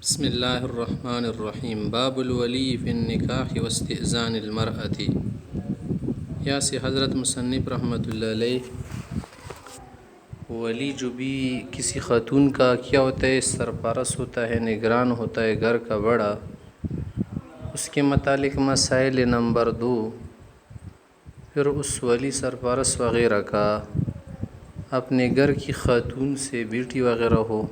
بسم اللہ الرحمن الرحیم باب الولی فی النکاح واستئذان المرأة۔ یہاں سے حضرت مصنف رحمۃ اللہ علیہ ولی جو بھی کسی خاتون کا کیا ہوتا ہے، سرپرست ہوتا ہے، نگران ہوتا ہے، گھر کا بڑا، اس کے متعلق مسائل نمبر 2، پھر اس ولی سرپرست وغیرہ کا اپنے گھر کی خاتون سے بیٹی وغیرہ ہو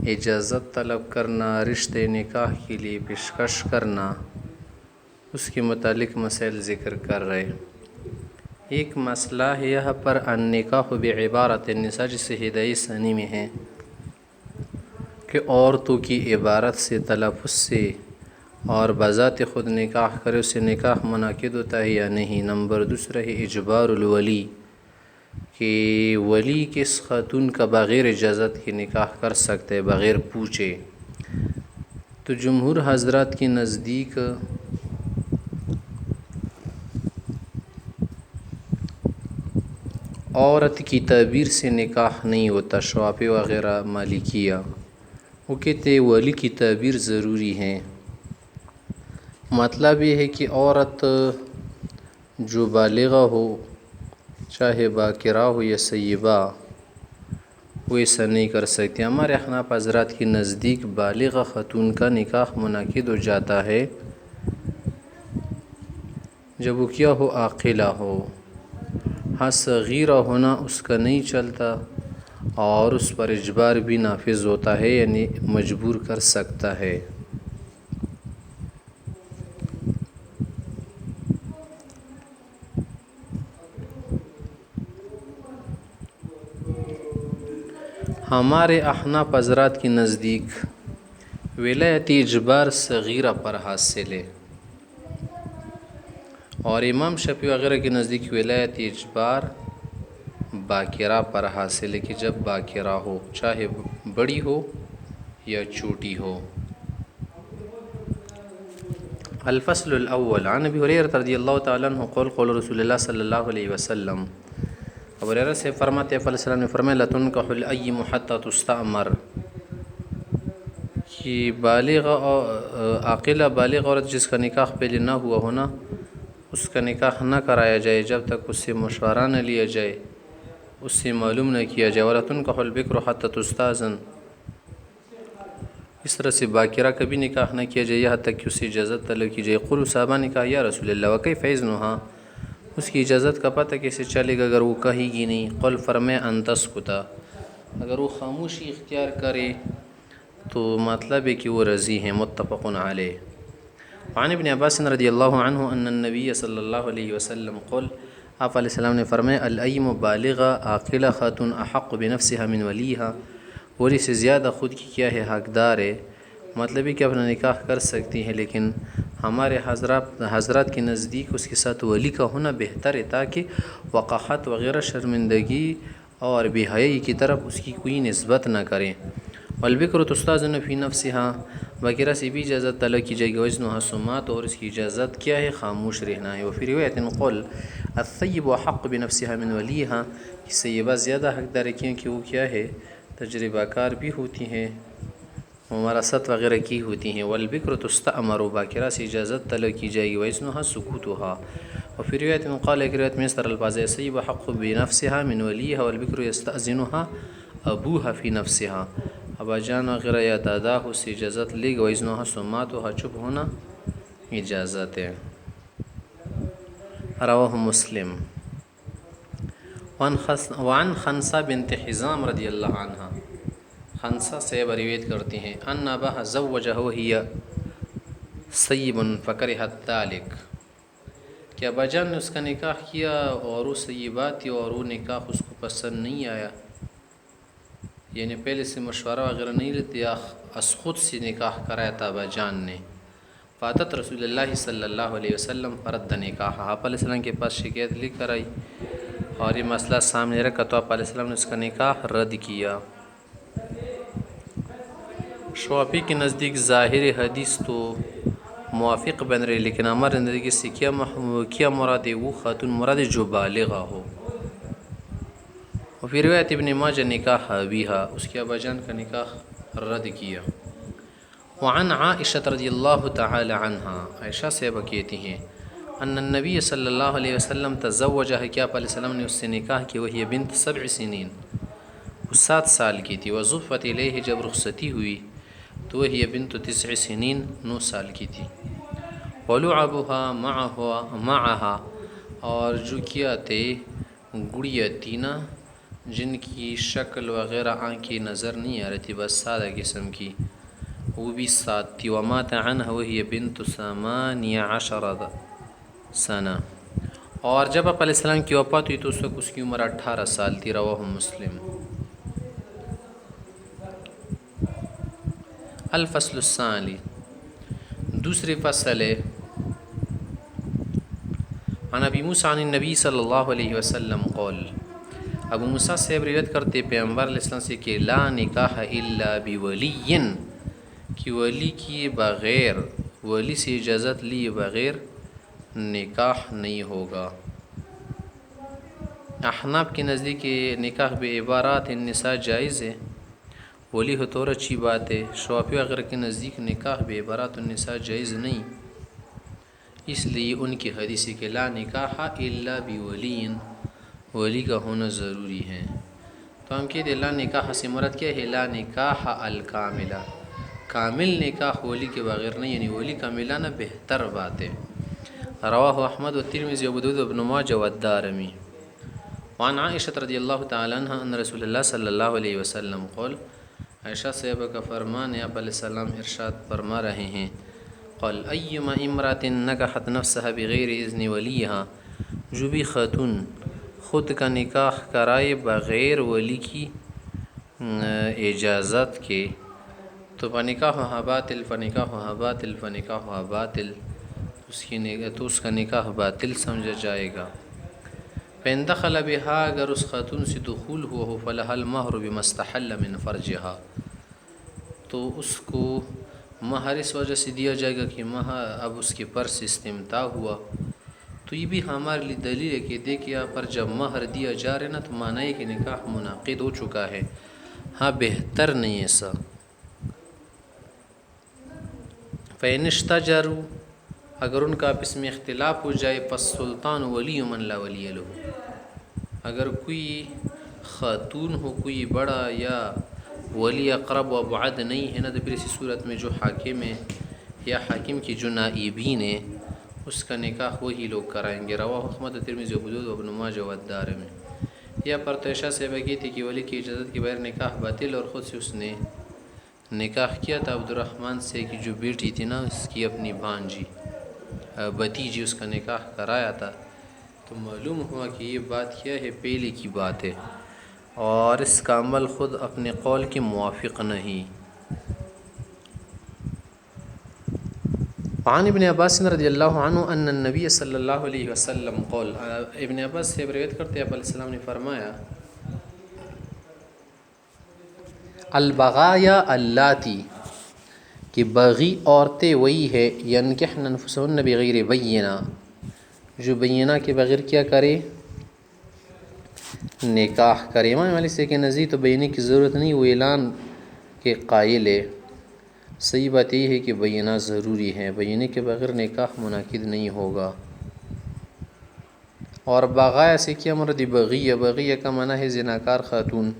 اجازت طلب کرنا، رشتے نکاح کے لیے پیشکش کرنا، اس کے متعلق مسائل ذکر کر رہے۔ ایک مسئلہ ہے یہاں پر النکاح بعبارت النساء، جسے ہدایہ ثانی میں ہے کہ عورتوں کی عبارت سے، تلفظ سے اور بذات خود نکاح کرے اسے نکاح منعقد ہوتا ہے یا نہیں۔ نمبر 2 ہے اجبار الولی، کہ ولی کس خاتون کا بغیر اجازت کی نکاح کر سکتے ہیں، بغیر پوچھے۔ تو جمہور حضرات کے نزدیک عورت کی تعبیر سے نکاح نہیں ہوتا، شافعی وغیرہ مالکیہ وہ کہتے ہیں ولی کی تعبیر ضروری ہے۔ مطلب یہ ہے کہ عورت جو بالغہ ہو، چاہے باکرہ ہو یا سیبہ، وہ ایسا نہیں کر سکتے۔ ہمارے احناف حضرات کے نزدیک بالغہ خاتون کا نکاح منعقد ہو جاتا ہے جب وہ کیا ہو، عاقلہ ہو۔ ہاں، صغیرہ ہونا اس کا نہیں چلتا اور اس پر اجبار بھی نافذ ہوتا ہے، یعنی مجبور کر سکتا ہے۔ ہمارے احناف حضرات کے نزدیک ولایت اجبار صغیرہ پر حاصل ہے، اور امام شافعی وغیرہ کے نزدیک ولایت اجبار باکرہ پر حاصل ہے، کہ جب باکرہ ہو، چاہے بڑی ہو یا چھوٹی ہو۔ الفصل الاول عن ابی ہریرہ رضی اللہ تعالی عنہ قال قال رسول اللہ صلی اللہ علیہ وسلم۔ ابو ہریرہ سے فرماتے ہیں، علیہ السلام نے فرمایا لَتُنْكَحُ الْأَيِّمُ حَتَّى تُسْتَأْمَرَ، کہ بالغ عاقلہ بالغ عورت جس کا نکاح پہلے نہ ہوا ہونا، اس کا نکاح نہ کرایا جائے جب تک اس سے مشورہ نہ لیا جائے، اس سے معلوم نہ کیا جائے۔ وَلَا تُنْكَحُ الْبِكْرُ حَتَّى تُسْتَأْذَنَ، اس طرح سے باکرہ کبھی نکاح نہ کیا جائے یہاں تک کہ اس سے اجازت طلب کی جائے۔ قُلُوا صحابہ نے کہا یا رسول اللہ وَكَيْفَ إِذْنُهَا، اس کی اجازت کا پتہ کیسے چلے گا اگر وہ کہے گی نہیں؟ قل فرمایا ان تسکت، اگر وہ خاموشی اختیار کرے تو مطلب ہے کہ وہ رضی ہیں۔ متفق علیہ۔ وعن ابن عباس رضی اللہ عنہ ان النبی صلی اللہ علیہ وسلم قل، آپ علیہ السلام نے فرمایا الأیم بالغہ عاقلہ خاتون احق بنفسها من ولیہا، ولی سے زیادہ خود کی کیا ہے، حقدار ہے۔ مطلب ہے کہ اپنا نکاح کر سکتی ہیں، لیکن ہمارے حضرات کے نزدیک اس کے ساتھ ولی کا ہونا بہتر ہے، تاکہ وقاحت وغیرہ، شرمندگی اور بے حیائی کی طرف اس کی کوئی نسبت نہ کریں۔ والبکر تستاذن فی نفسها، باکرہ سے بھی اجازت طلب کی جائے گی، وإذنها سمات، اور اس کی اجازت کیا ہے، خاموش رہنا ہے۔ وفی روایت قل الثیب احق بنفسها من ولیہا، سیبہ زیادہ حقدار ہے کیونکہ وہ کیا ہے، تجربہ کار بھی ہوتی ہیں، ممارست وغیرہ کی ہوتی ہیں۔ والبکر تستأمر، باکرہ سے اجازت طلب کی جائے گی، وإذنها سکوتها۔ وفی روایت قال، ایک روایت میں اس طرح الفاظ ہے الثیب احق بنفسها من ولیہا والبکر یستأذنها ابوها فی نفسها، ابا جان وغیرہ یا دادا اس سے اجازت لے گا، وإذنها سماتها، چپ ہونا اجازت ہے۔ رواہ مسلم۔ وعن خنسہ بنت حزام رضی اللہ عنہ، خنسہ سے روایت کرتی ہیں، ان اباها زوجها وهي سیب فکرهت ذلک، کہ ابا جان نے اس کا نکاح کیا اور وہ سیبہ تھی اور وہ نکاح اس کو پسند نہیں آیا، یعنی پہلے سے مشورہ وغیرہ نہیں لیتے، از خود سے نکاح کرایا تھا ابا جان نے۔ فاتت رسول اللہ صلی اللہ علیہ وسلم فرد نکاح، آپ علیہ السلام کے پاس شکایت لے کر آئی اور یہ مسئلہ سامنے رکھا تو آپ علیہ السلام نے اس کا نکاح رد کیا۔ شافعی کے نزدیک ظاہر حدیث تو موافق بن رہے، لیکن ہمارے نزدیک اس سے کیا مراد ہے، وہ خاتون مراد ہے جو بالغہ ہو۔ وفی روایت ابن ماجہ نکاح ابیہا، اس کے ابا جان کا نکاح رد کیا۔ وعن عائشہ رضی اللہ تعالی عنہا، عائشہ سے کہتی ہیں ان النبی صلی اللہ علیہ وسلم تزوجہ، کہ آپ علیہ السلام نے اس سے نکاح کی، وہی بنت 7 سنین، وہ 7 سال کی تھی، وزفت الیہ، جب رخصتی ہوئی تو وہی بنت 9 سنین، 9 سال کی تھی، ولعبها معها، اور جو کیا تھے گڑیا تینا جن کی شکل وغیرہ آنکھیں نظر نہیں آ رہی تھی، بس سادہ قسم کی، وہ بھی 7 تھی، ومات عنہ وہی بنت 18 سنہ، اور جب آپ علیہ السلام کی وفات ہوئی تو اس وقت اس کی عمر 18 سال تھی، رواہ مسلم۔ الفصل الثانی، دوسری فصل ہے، عن ابی موسیٰ عن النبی صلی اللہ علیہ وسلم قول، ابو موسیٰ سے روایت کرتے پیغمبر علیہ السلام سے کہ لا نکاح الا بولی، کہ ولی کی بغیر، ولی سے اجازت لیے بغیر نکاح نہیں ہوگا۔ احناف کے نزدیک نکاح بے عبارات النساء جائز ہے، ولی ہو تو اور اچھی بات ہے۔ شافعی وغیرہ کے نزدیک نکاح بے عبارات النساء جائز نہیں، اس لیے ان کی حدیث ہے کہ لا نکاح الا بولی، ولی کا ہونا ضروری ہے۔ تو ہم کہتے لا نکاح سے مراد کیا ہے؟ لا نکاح الکاملہ، کامل نکاح ولی کے بغیر نہیں، یعنی ولی کا ملانا بہتر بات ہے۔ رواہ احمد و ترمذی و ابو داؤد و ابن ماجہ و الدارمی۔ وعن عائشہ رضی اللہ تعالی عنہ ان رسول اللہ صلی اللہ علیہ وسلم قول، عائشہ صاحبہ کا فرمان ہے، آپ علیہ السلام ارشاد فرما رہے ہیں، قال ایما امرأۃ نکحت نفسها بغیر اذن ولیہا، جو بھی خاتون خود کا نکاح کرائے بغیر ولی کی اجازت کے، تو فنکاحها باطل، فنکاحها باطل، فنکاحها باطل، تو اس کا نکاح باطل سمجھا جائے گا۔ فإن دخل بها، اگر اس خاتون سے دخول ہوا ہو، فلها المہر بما استحل من فرجها، تو اس کو مہر اس وجہ سے دیا جائے گا کہ مہر اب اس کے پر سے استمتاع ہوا۔ تو یہ بھی ہمارے لیے دلیل ہے کہ دیکھ یہاں پر جب مہر دیا جا رہا ہے نا، تو معنی ہے کہ نکاح منعقد ہو چکا ہے۔ ہاں بہتر نہیں ایسا۔ فإن اشتجروا، اگر ان کا آپس میں اختلاف ہو جائے، فالسلطان ولی من لا ولی له، اگر کوئی خاتون ہو کوئی بڑا یا ولی اقرب و ابعد نہیں ہے نا، تو پھر اسی صورت میں جو حاکم ہے یا حاکم کی جو نائبین ہیں، اس کا نکاح وہی لوگ کرائیں گے۔ رواہ احمد و ترمذی و ابو داؤد و ابن ماجہ و الدارمی۔ یا پر عائشہ سے بگی تھی کہ ولی کی اجازت کے بغیر نکاح باطل، اور خود سے اس نے نکاح کیا تھا عبد الرحمن سے، کہ جو بیٹی تھی نا اس کی اپنی بھانجی بھتیجی، اس کا نکاح کرایا تھا۔ تو معلوم ہوا کہ یہ بات کیا ہے، پہلے کی بات ہے، اور اس کا عمل خود اپنے قول کے موافق نہیں۔ عن ابن عباس رضی اللہ عنہ ان النبی صلی اللہ علیہ وسلم قول، ابن عباس سے روایت کرتے ہیں، آپ علیہ السلام نے فرمایا، البغایا اللاتی، کہ بغی عورتیں وہی ہے، ینکحن انفسہن بغیر بینہ، جو بینہ کے بغیر کیا کرے، نکاح کرے۔ امام مالک سے کہ نزدیک تو بینہ کی ضرورت نہیں، وہ اعلان کے قائل ہے۔ صحیح بات یہ ہے کہ بینہ ضروری ہے، بینہ کے بغیر نکاح منعقد نہیں ہوگا۔ اور بغایا سے کیا مراد؟ بغیہ، بغیہ کا معنی ہے زناکار خاتون،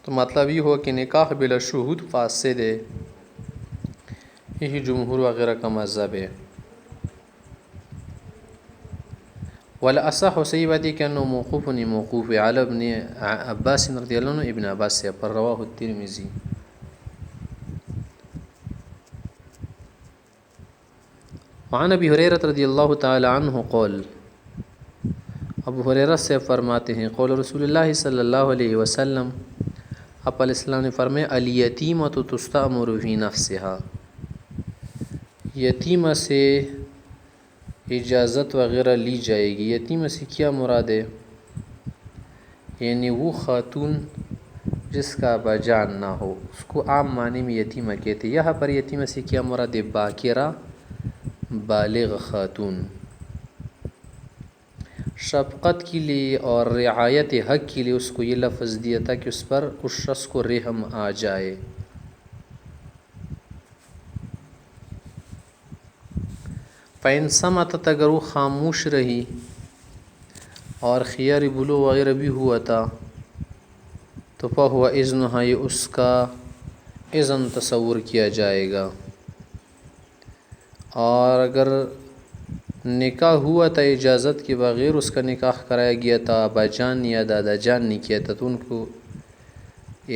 تو مطلب یہ ہوا کہ نکاح بلا شہود فاسد ہے، یہی جمہور وغیرہ کا مذہب ہے۔ والاصح، صحیح بات ہے کہ انه موقوف، موقوف علی ابن عباس رضی اللہ عنہ، ابن عباس سے، پر رواہ الترمذی۔ وعن ابی ہریرہ رضی اللہ تعالی عنہ قول، ابو ہریرہ سے فرماتے ہیں، قول رسول اللہ صلی اللہ علیہ وسلم، آپ علیہ السلام نے فرمایا، الیتیمۃ تستأمر فی نفسها، یتیمہ سے اجازت وغیرہ لی جائے گی۔ یتیمہ سے کیا مراد ہے؟ یعنی وہ خاتون جس کا ابا جان نہ ہو، اس کو عام معنی میں یتیمہ کہتے ہیں۔ یہاں پر یتیمہ سے کیا مراد ہے؟ باکرہ، بالغ خاتون۔ شفقت کے لیے اور رعایت حق کے لیے اس کو یہ لفظ دیا تھا کہ اس پر اس شخص کو رحم آ جائے۔ فَإِن صَمَتَتْ اگر وہ خاموش رہی اور خیار بلوغ وغیرہ بھی ہوا تھا تو فَهُوَ إِذْنُهَا یہ اس کا اذن تصور کیا جائے گا. اور اگر نکاح ہوا تھا اجازت کے بغیر اس کا نکاح کرایا گیا تھا، ابا جان یا دادا جان نے کیا تھا، تو ان کو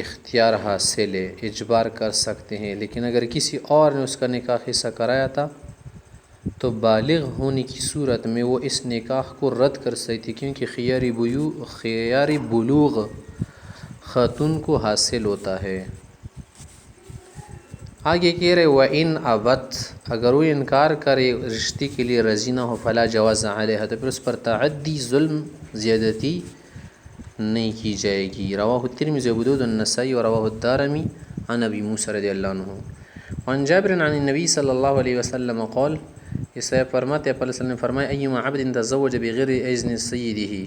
اختیار حاصل ہے، اجبار کر سکتے ہیں. لیکن اگر کسی اور نے اس کا نکاح حصہ کرایا تھا تو بالغ ہونے کی صورت میں وہ اس نکاح کو رد کر سکتی، کیونکہ خیار بلوغ خاتون کو حاصل ہوتا ہے. آگے کہہ رہے وَإِنْ أَبَتْ اگر وہ انکار کرے رشتے کے لیے راضی نہ ہو فَلَا جَوَازَ عَلَيْهَا تو پھر اس پر تعدی ظلم زیادتی نہیں کی جائے گی. رواہ الترمذی وابو داؤد والنسائی ورواہ الدارمی عن ابی موسیٰ رضی اللہ عنہ. وعن جابر عن النبی صلی اللہ علیہ وسلم قال اس سے فرماتے ہیں صلی اللہ علیہ وسلم فرمائے ایما عبد تزوج بغیر اذن سیدہ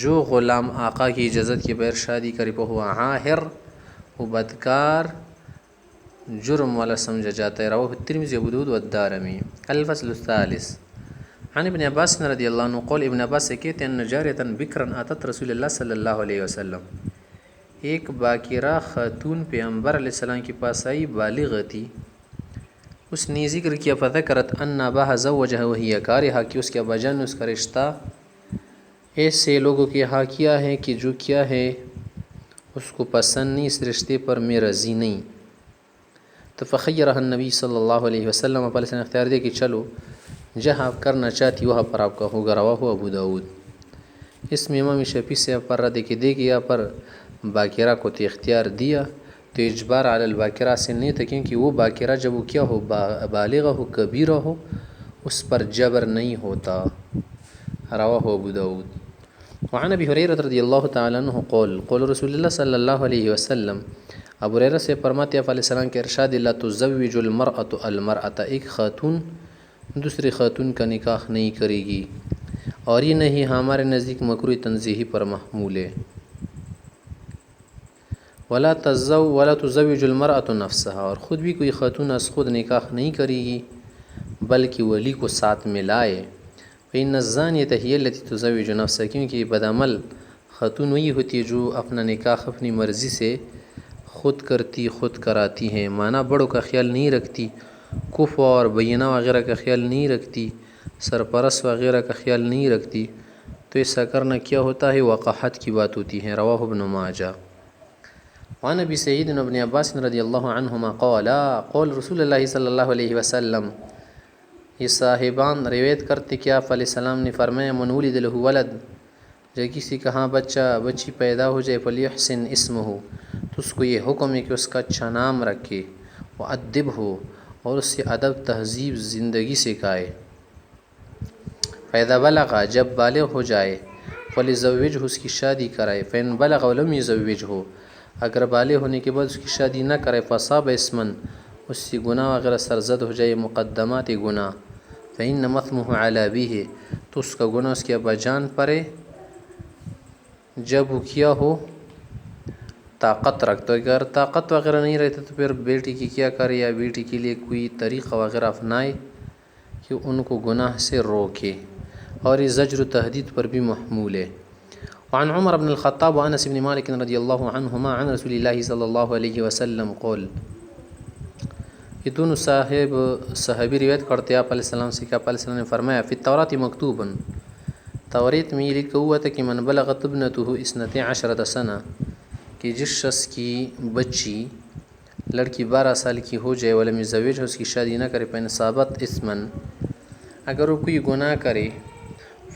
جو غلام آقا کی اجازت کے بغیر شادی کرے فہو عاہر وہ بدکار جرم والا سمجھا جاتا ہے. رواہ الترمذی وابو داؤد والدارمی. الفصل الثالث عن ابن عباس رضی اللہ عنہ قول ابن عباس سے کہتے ہیں نجاریتا بکرن آتت رسول اللہ صلی اللہ علیہ وسلم ایک باکرہ خاتون پیغمبر علیہ السلام کے پاس آئی، بالغ تھی. اس نے ذکر کیا فذکرت ان اباها زوجها وهي کارہا کہ اس کے ابا جان نے اس کا رشتہ ایسے لوگوں کے ہاں کیا ہے کہ جو کیا ہے اس کو پسند نہیں، اس رشتے پر میں راضی نہیں. تو فخیرہ النبی صلی اللہ علیہ وسلم اپ نے اختیار دیا کہ چلو جہاں آپ کرنا چاہتی وہاں پر آپ کا ہوگا. رواہ ابو داؤد. اس میں امام شافعی سے پر رد کہ دے کہ یہاں پر باکرہ کو تو اختیار دیا تو اجبار علی الباکرہ سے نہیں تھا، کیونکہ وہ باکرہ جب وہ کیا ہو بالغہ ہو کبیرہ ہو اس پر جبر نہیں ہوتا. رواہ ابو داؤد. وعن ابی ہریرہ رضی اللہ تعالی عنہ قول قول رسول اللہ صلی اللہ علیہ وسلم ابو ہریرہ سے فرماتے ہیں علیہ السلام کے ارشاد لا تزوج المرأة المرأة ایک خاتون دوسری خاتون کا نکاح نہیں کرے گی، اور یہ نہیں ہمارے نزدیک مکروہ تنزیہی پر محمول ہے. ولا تزوج المرأة نفسها اور خود بھی کوئی خاتون از خود نکاح نہیں کرے گی بلکہ ولی کو ساتھ ملائے. فإن الزانیة هي التي تزوج نفسها کیونکہ بدعمل خاتون وہی ہوتی ہے جو اپنا نکاح اپنی مرضی سے خود کرتی خود کراتی ہیں، معنی بڑوں کا خیال نہیں رکھتی، کفو اور بینہ وغیرہ کا خیال نہیں رکھتی، سرپرست وغیرہ کا خیال نہیں رکھتی. تو ایسا کرنا کیا ہوتا ہے وقاحت کی بات ہوتی ہے. رواہ ابن ماجہ. وعن ابی سعید ابن عباس رضی اللہ عنہما قول رسول اللہ صلی اللہ علیہ وسلم یہ صاحبان روایت کرتے کہ آپ علیہ السلام نے فرمایا من ولد له ولد جب کسی کا ہاں بچی پیدا ہو جائے فلیحسن اسمہ تو اس کو یہ حکم ہے کہ اس کا اچھا نام رکھے، وادبہ اور اس سے ادب تہذیب زندگی سکھائے. فاذا بلغ جب بالغ ہو جائے فلیزوجہ اس کی شادی کرائے. فإن بلغ ولم یزوجہ اگر بالغ ہونے کے بعد اس کی شادی نہ کرے فصاب اسمن اس سے گناہ وغیرہ سرزد ہو جائے مقدمات گناہ. فإن مثمہ علی ابیہ تو اس کا گناہ اس کے ابا جان پڑے جب وہ کیا ہو طاقت رکھتا. اگر طاقت وغیرہ نہیں رہتا تو پھر بیٹی کی کیا کرے یا بیٹی کے لیے کوئی طریقہ وغیرہ اپنائے کہ ان کو گناہ سے روکے، اور یہ زجر و تحدید پر بھی محمول ہے. وعن عمر بن الخطاب وانس بن مالک رضی اللہ عنہما عن رسول اللہ صلی اللہ علیہ وسلم قول یہ دونوں صحابی روایت کرتے آپ علیہ السلام سے کہ آپ علیہ السلام نے فرمایا فی التوراۃ مکتوبا توریت میں یہ لکھا ہوا تھا کہ من بلغت ابنتہ 12 سنہ کہ جس شخص کی بچی لڑکی 12 سال کی ہو جائے ولم یزوجہ اس کی شادی نہ کرے فإن صابت اسمن اگر وہ کوئی گناہ کرے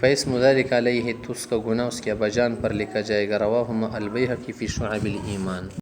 فاسم ذلک علیہ تو اس کا گناہ اس کے ابا جان پر لکھا جائے گا. رواہ البیہقی فی شعب الایمان.